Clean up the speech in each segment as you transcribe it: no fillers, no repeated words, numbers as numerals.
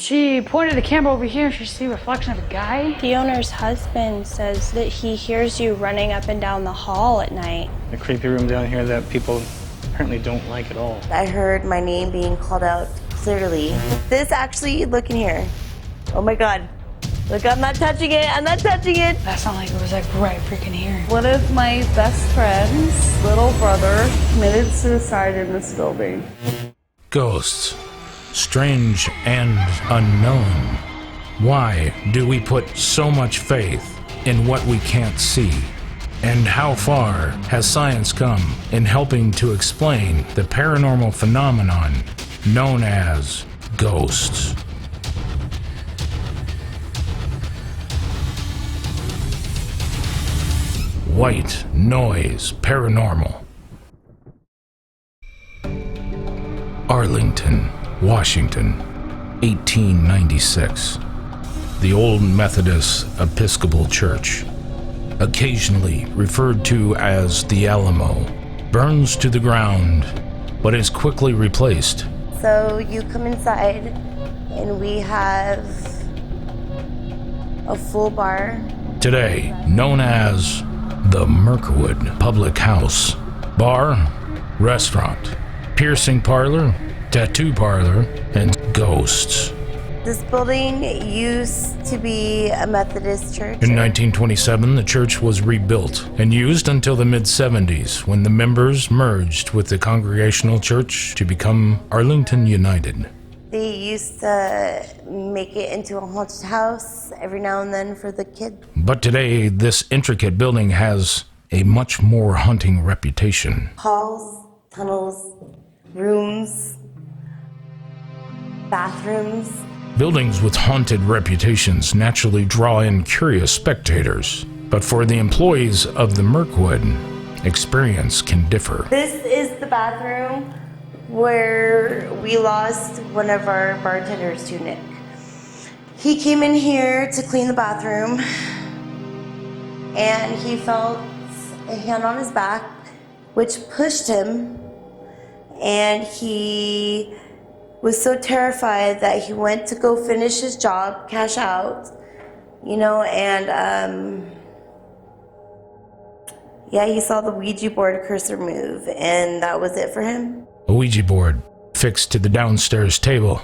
She pointed the camera over here and she see a reflection of a guy. The owner's husband says that he hears you running up and down the hall at night. The creepy room down here that people apparently don't like at all. I heard my name being called out clearly. This actually, look in here. Oh my God. Look, I'm not touching it. I'm not touching it. That sounded like it was like right freaking here. One of my best friends' little brother committed suicide in this building. Ghosts. Strange and unknown. Why do we put so much faith in what we can't see? And how far has science come in helping to explain the paranormal phenomenon known as ghosts? White Noise Paranormal. Arlington, Washington, 1896. The Old Methodist Episcopal Church, occasionally referred to as the Alamo, burns to the ground, but is quickly replaced. So you come inside and we have a full bar. Today, known as the Mirkwood Public House, bar, restaurant, piercing parlor, tattoo parlor, and ghosts. This building used to be a Methodist church. In 1927, the church was rebuilt and used until the mid-70s, when the members merged with the Congregational Church to become Arlington United. They used to make it into a haunted house every now and then for the kids. But today, this intricate building has a much more haunting reputation. Halls, tunnels, rooms, bathrooms. Buildings with haunted reputations naturally draw in curious spectators. But for the employees of the Mirkwood, experience can differ. This is the bathroom where we lost one of our bartenders to Nick. He came in here to clean the bathroom and he felt a hand on his back, which pushed him, and he was so terrified that he went to go finish his job, cash out, and he saw the Ouija board cursor move, and that was it for him. A Ouija board fixed to the downstairs table,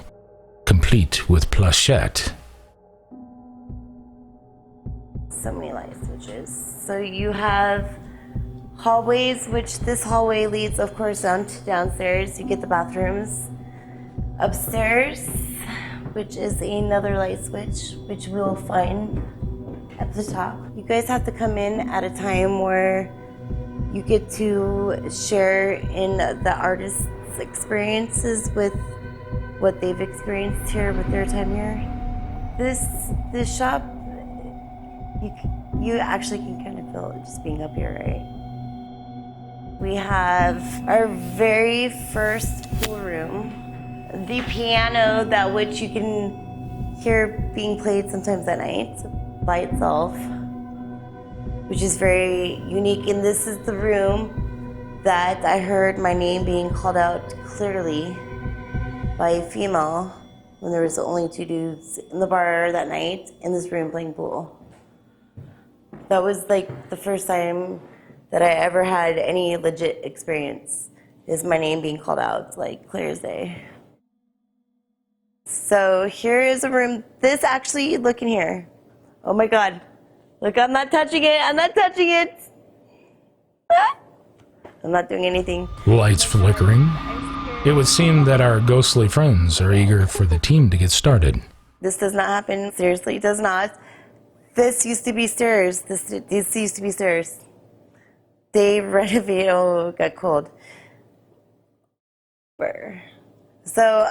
complete with planchette. So many light switches. So you have hallways, which this hallway leads, of course, down to downstairs. You get the bathrooms. Upstairs, which is another light switch, which we will find at the top. You guys have to come in at a time where you get to share in the artist's experiences with what they've experienced here with their time here. This shop, you actually can kind of feel it just being up here, right? We have our very first pool room. The piano, that which you can hear being played sometimes at night by itself, which is very unique. And this is the room that I heard my name being called out clearly by a female when there was only two dudes in the bar that night in this room playing pool. That was like the first time that I ever had any legit experience, is my name being called out, like clear as day. So here is a room. This actually, look in here. Oh my God. Look, I'm not touching it. I'm not touching it. I'm not doing anything. Lights flickering. It would seem that our ghostly friends are eager for the team to get started. This does not happen. Seriously, it does not. This used to be stairs. These used to be stairs. They renovated. Oh, it got cold. So,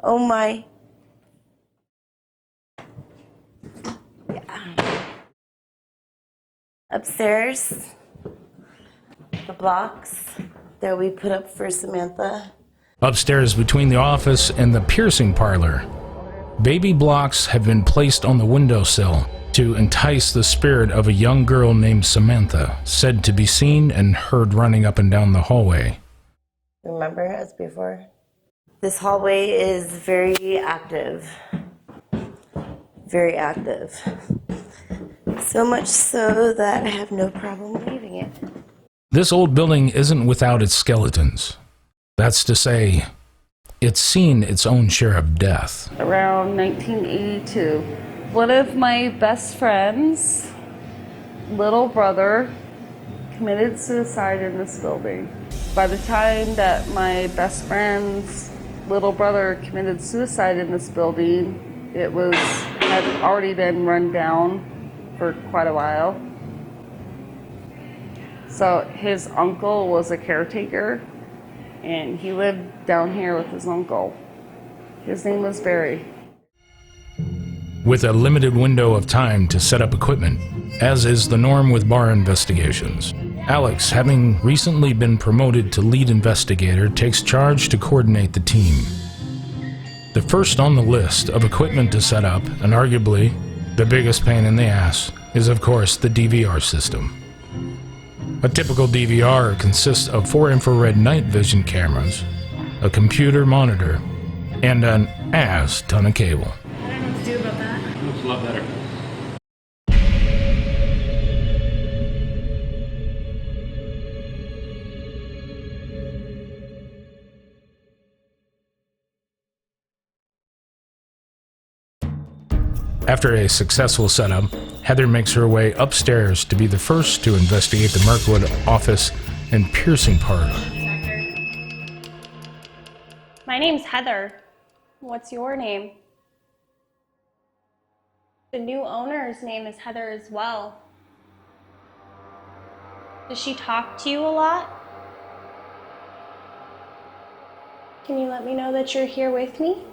oh my. Yeah. Upstairs, the blocks that we put up for Samantha. Upstairs between the office and the piercing parlor, baby blocks have been placed on the windowsill to entice the spirit of a young girl named Samantha, said to be seen and heard running up and down the hallway. Remember as before? This hallway is very active. Very active. So much so that I have no problem leaving it. This old building isn't without its skeletons. That's to say, it's seen its own share of death. Around 1982, one of my best friends' little brother committed suicide in this building. By the time that my best friend's little brother committed suicide in this building, it had already been run down for quite a while. So his uncle was a caretaker, and he lived down here with his uncle. His name was Barry. With a limited window of time to set up equipment, as is the norm with bar investigations, Alex, having recently been promoted to lead investigator, takes charge to coordinate the team. The first on the list of equipment to set up, and arguably the biggest pain in the ass, is of course the DVR system. A typical DVR consists of 4 infrared night vision cameras, a computer monitor, and an ass ton of cable. I don't know what to do about that. Looks a lot better. After a successful setup, Heather makes her way upstairs to be the first to investigate the Mirkwood office and piercing parlor. My name's Heather. What's your name? The new owner's name is Heather as well. Does she talk to you a lot? Can you let me know that you're here with me?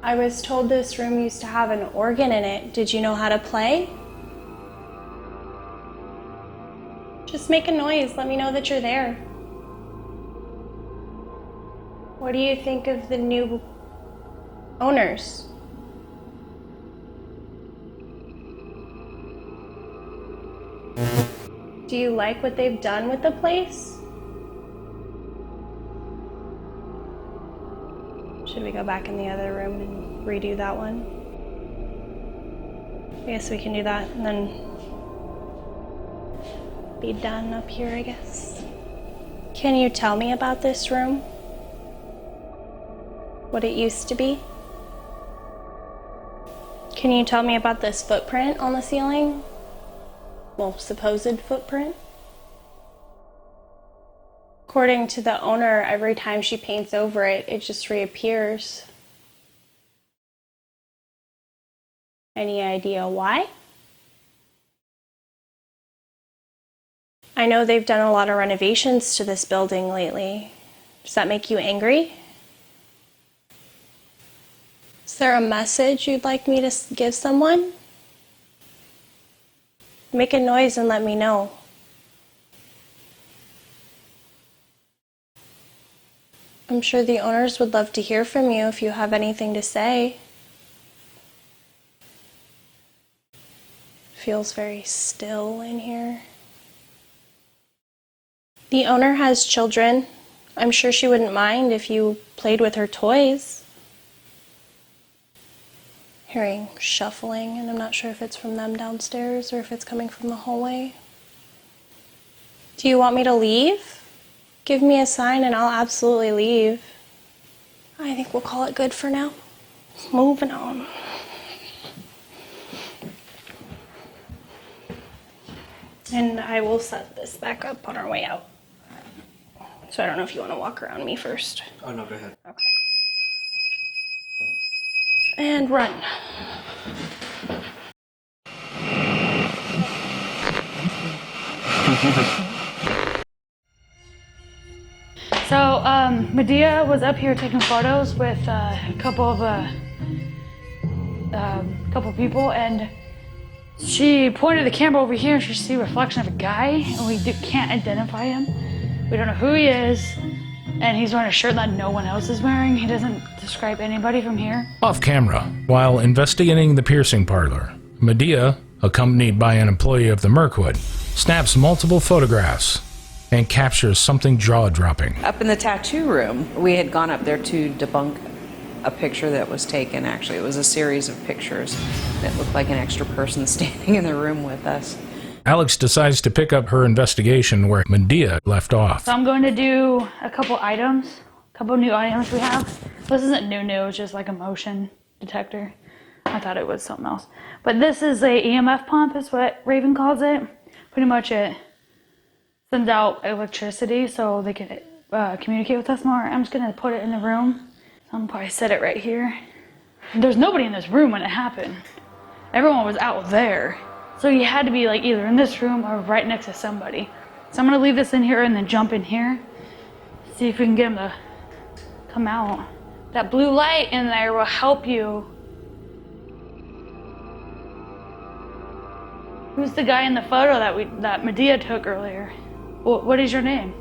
I was told this room used to have an organ in it. Did you know how to play? Just make a noise. Let me know that you're there. What do you think of the new owners? Do you like what they've done with the place? Should we go back in the other room and redo that one? I guess we can do that and then be done up here, I guess. Can you tell me about this room? What it used to be? Can you tell me about this footprint on the ceiling? Well, supposed footprint? According to the owner, every time she paints over it, it just reappears. Any idea why? I know they've done a lot of renovations to this building lately. Does that make you angry? Is there a message you'd like me to give someone? Make a noise and let me know. I'm sure the owners would love to hear from you if you have anything to say. Feels very still in here. The owner has children. I'm sure she wouldn't mind if you played with her toys. Hearing shuffling, and I'm not sure if it's from them downstairs or if it's coming from the hallway. Do you want me to leave? Give me a sign and I'll absolutely leave. I think we'll call it good for now. Moving on. And I will set this back up on our way out. So I don't know if you want to walk around me first. Oh, no, go ahead. Okay. And run. So, Medea was up here taking photos with a couple people, and she pointed the camera over here and she see a reflection of a guy, and we can't identify him. We don't know who he is, and he's wearing a shirt that no one else is wearing. He doesn't describe anybody from here. Off camera, while investigating the piercing parlor, Medea, accompanied by an employee of the Mirkwood, snaps multiple photographs and captures something jaw-dropping. Up in the tattoo room, we had gone up there to debunk a picture that was taken, actually. It was a series of pictures that looked like an extra person standing in the room with us. Alex decides to pick up her investigation where Medea left off. So I'm going to do a couple new items we have. This isn't new, it's just like a motion detector. I thought it was something else. But this is a EMF pump, is what Raven calls it. Pretty much it sends out electricity so they can communicate with us more. I'm just gonna put it in the room. So I'm gonna probably set it right here. There's nobody in this room when it happened. Everyone was out there. So you had to be like either in this room or right next to somebody. So I'm gonna leave this in here and then jump in here. See if we can get them to come out. That blue light in there will help you. Who's the guy in the photo that Medea took earlier? What is your name?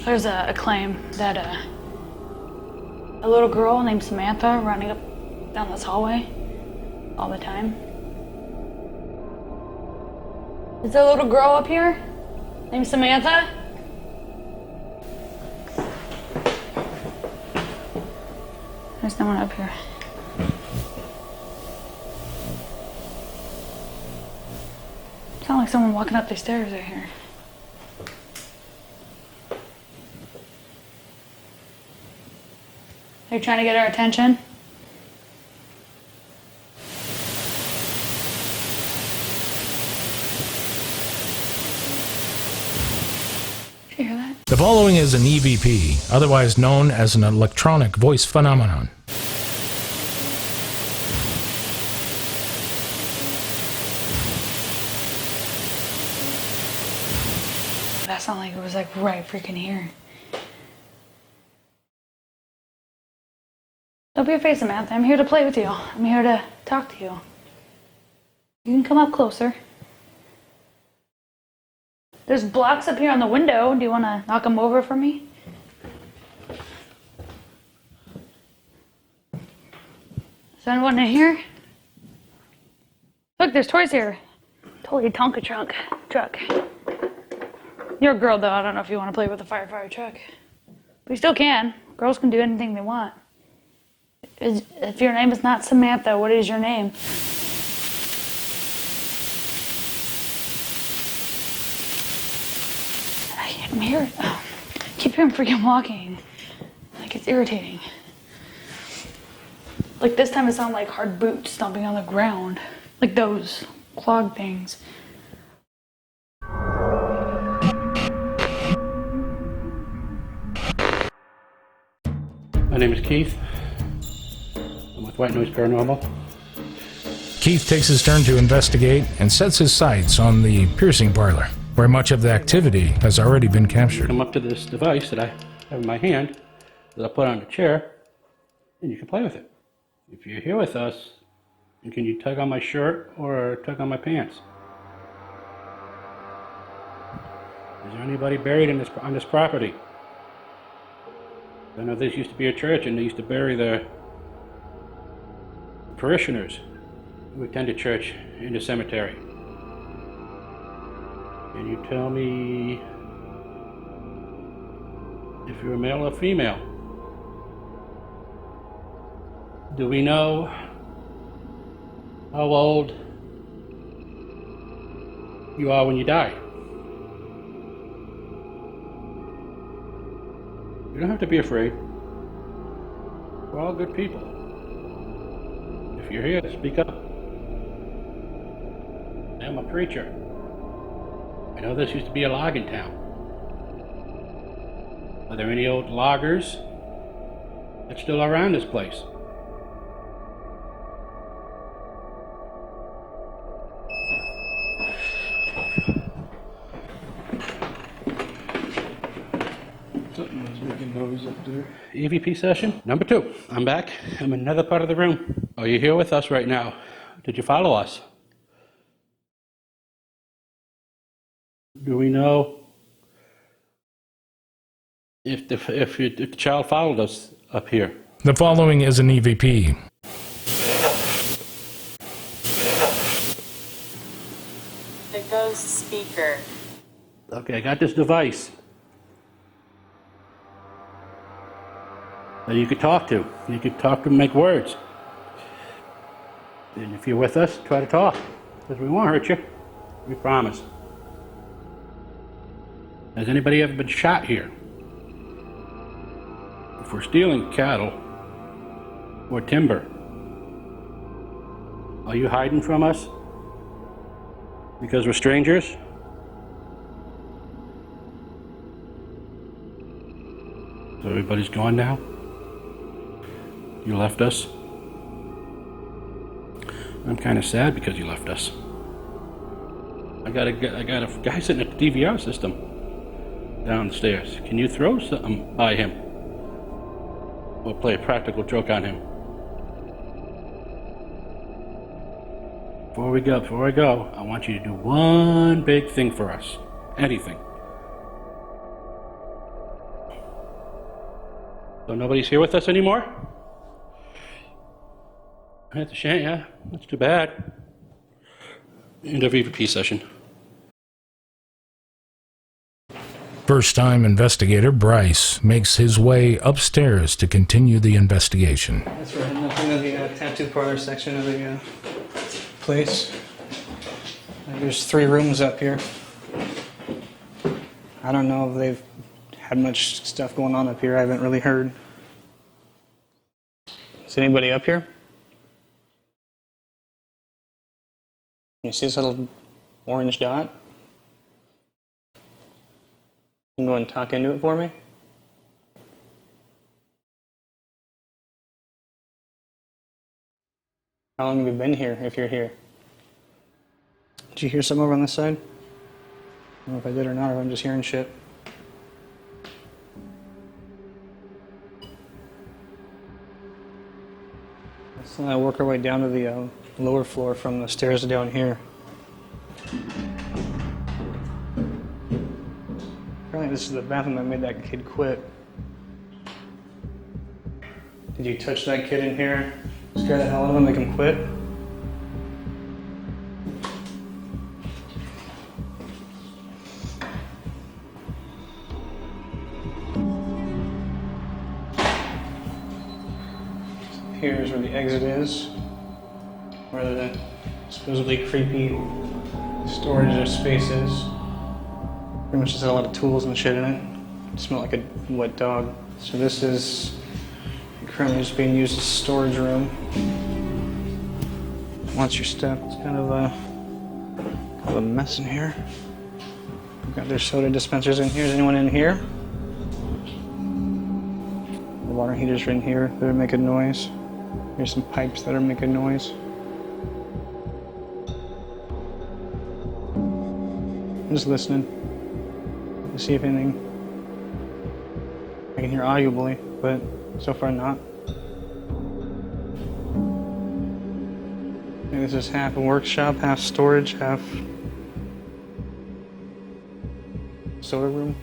There's a claim that a little girl named Samantha running up down this hallway all the time. Is there a little girl up here named Samantha? There's no one up here. Sounds like someone walking up the stairs right here. Are you trying to get our attention? Did you hear that? The following is an EVP, otherwise known as an electronic voice phenomenon. That sounded like it was like right freaking here. Don't be afraid, Samantha. I'm here to play with you. I'm here to talk to you. You can come up closer. There's blocks up here on the window. Do you want to knock them over for me? Is there anyone in here? Look, there's toys here. Totally Tonka truck. You're a girl, though. I don't know if you want to play with a firefighter truck. But you still can. Girls can do anything they want. If your name is not Samantha, what is your name? I'm here. Oh, keep hearing freaking walking. Like, it's irritating. Like, this time it sounded like hard boots stomping on the ground. Like those clog things. My name is Keith. I'm with White Noise Paranormal. Keith takes his turn to investigate and sets his sights on the piercing parlor, where much of the activity has already been captured. Come up to this device that I have in my hand that I put on the chair, and you can play with it. If you're here with us, can you tug on my shirt or tug on my pants? Is there anybody buried on this property? I know this used to be a church, and they used to bury their parishioners who attended church in the cemetery. Can you tell me if you're a male or female? Do we know how old you are when you die? You don't have to be afraid. We're all good people. If you're here, speak up. I'm a preacher. I know this used to be a logging town. Are there any old loggers that still are around this place? Something was making noise up there. EVP session number 2. I'm back. I'm in another part of the room. Are you here with us right now? Did you follow us? Do we know if the child followed us up here. The following is an EVP. It goes speaker. Okay, I got this device that you could talk to. You could talk to and make words. And if you're with us, try to talk. Because we won't hurt you. We promise. Has anybody ever been shot here? If we're stealing cattle or timber, are you hiding from us? Because we're strangers? So everybody's gone now? You left us? I'm kind of sad because you left us. I got a guy sitting at the DVR system downstairs. Can you throw something by him? Or play a practical joke on him? Before I go, I want you to do one big thing for us. Anything. So nobody's here with us anymore? That's a shame, yeah. That's too bad. End of EVP session. First-time investigator Bryce makes his way upstairs to continue the investigation. That's right. Nothing in the tattoo parlor section of the place. There's 3 rooms up here. I don't know if they've had much stuff going on up here. I haven't really heard. Is anybody up here? You see this little orange dot? You can go and talk into it for me. How long have you been here, if you're here? Did you hear something over on this side? I don't know if I did or not, or I'm just hearing shit. Let's work our way down to the lower floor from the stairs down here. Apparently this is the bathroom that made that kid quit. Did you touch that kid in here? Scare the hell out of him, make him quit? Here's where the exit is, where the supposedly creepy storage space is. Pretty much just had a lot of tools and shit in it. It smelled like a wet dog. So this is currently just being used as a storage room. Watch your step. It's kind of a mess in here. We've got their soda dispensers in here. Is anyone in here? The water heaters are in here. They're making noise. Here's some pipes that are making noise. I'm just listening to see if anything I can hear audibly, but so far not. Maybe this is half a workshop, half storage, half soda room.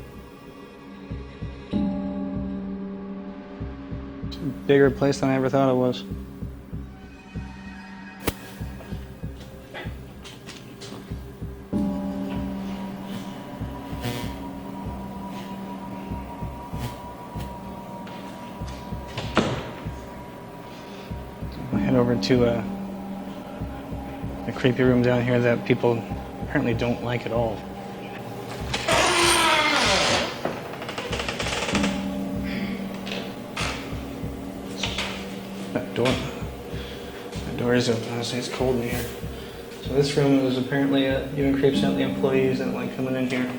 It's a bigger place than I ever thought it was. Head over to the creepy room down here that people apparently don't like at all. That door is open. Honestly, it's cold in here. So this room is apparently even creeps out the employees that like coming in here.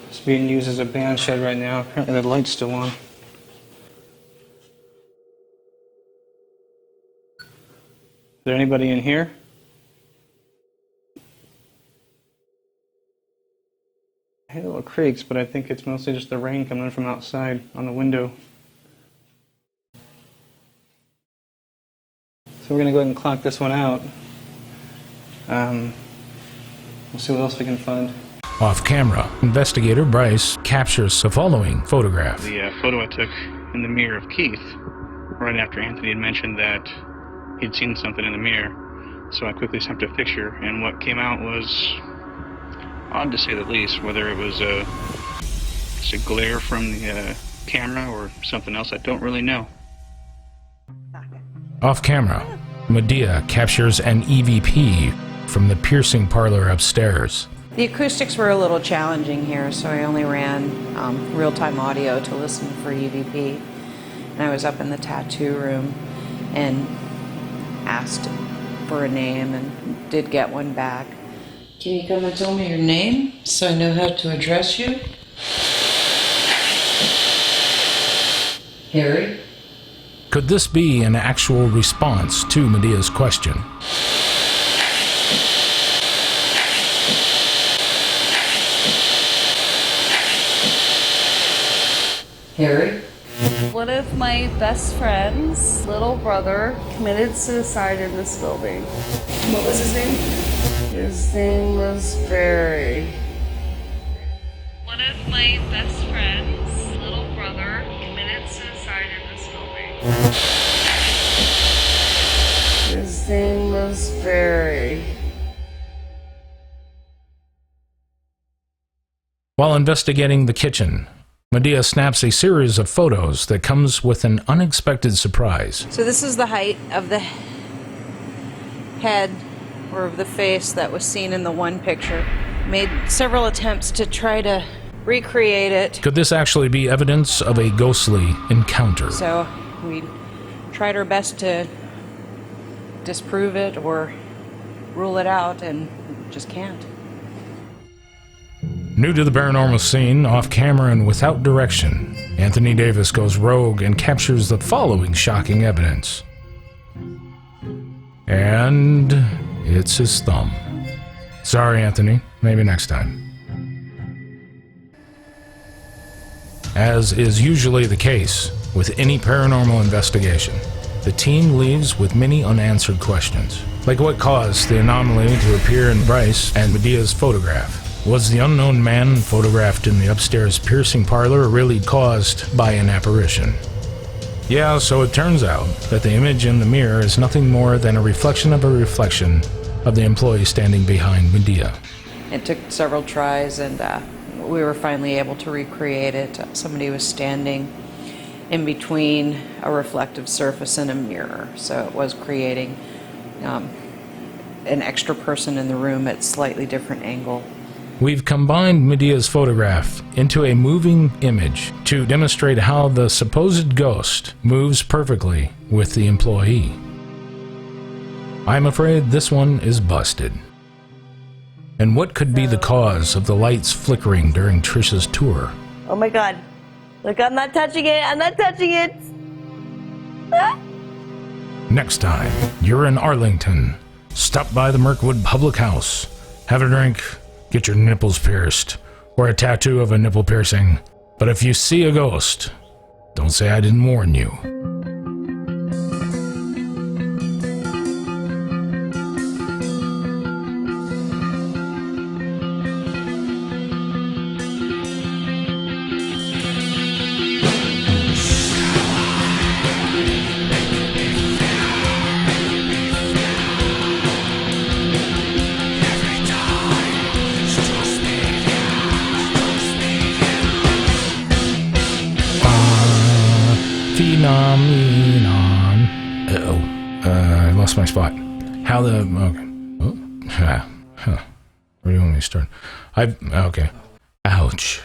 It's being used as a band shed right now. Apparently the light's still on. Is there anybody in here? I hear little creaks, but I think it's mostly just the rain coming in from outside on the window. So we're going to go ahead and clock this one out. We'll see what else we can find. Off camera, investigator Bryce captures the following photograph. The photo I took in the mirror of Keith, right after Anthony had mentioned that he'd seen something in the mirror. So I quickly snapped a picture, and what came out was odd to say the least. Whether it was just a glare from the camera or something else, I don't really know. Off camera, Medea captures an EVP from the piercing parlor upstairs. The acoustics were a little challenging here, so I only ran real-time audio to listen for EVP. And I was up in the tattoo room and asked for a name and did get one back. Can you come and tell me your name so I know how to address you? Harry? Could this be an actual response to Medea's question? Harry? One of my best friends' little brother committed suicide in this building. What was his name? His name was Barry. One of my best friends' little brother committed suicide in this building. His name was Barry. While investigating the kitchen, Medea snaps a series of photos that comes with an unexpected surprise. So this is the height of the head or of the face that was seen in the one picture. Made several attempts to try to recreate it. Could this actually be evidence of a ghostly encounter? So we tried our best to disprove it or rule it out, and just can't. New to the paranormal scene, off camera and without direction, Anthony Davis goes rogue and captures the following shocking evidence. And it's his thumb. Sorry, Anthony. Maybe next time. As is usually the case with any paranormal investigation, the team leaves with many unanswered questions. Like what caused the anomaly to appear in Bryce and Medea's photograph? Was the unknown man photographed in the upstairs piercing parlor really caused by an apparition? Yeah, so it turns out that the image in the mirror is nothing more than a reflection of the employee standing behind Medea. It took several tries, and we were finally able to recreate it. Somebody was standing in between a reflective surface and a mirror, so it was creating an extra person in the room at slightly different angle. We've combined Medea's photograph into a moving image to demonstrate how the supposed ghost moves perfectly with the employee. I'm afraid this one is busted. And what could be the cause of the lights flickering during Trisha's tour? Oh my god. Look, I'm not touching it. I'm not touching it. Ah. Next time, you're in Arlington. Stop by the Mirkwood Public House. Have a drink. Get your nipples pierced, or a tattoo of a nipple piercing. But if you see a ghost, don't say I didn't warn you. Phenomenon. I lost my spot. How the... Okay. Oh, huh. Where do you want me to start? Okay. Ouch.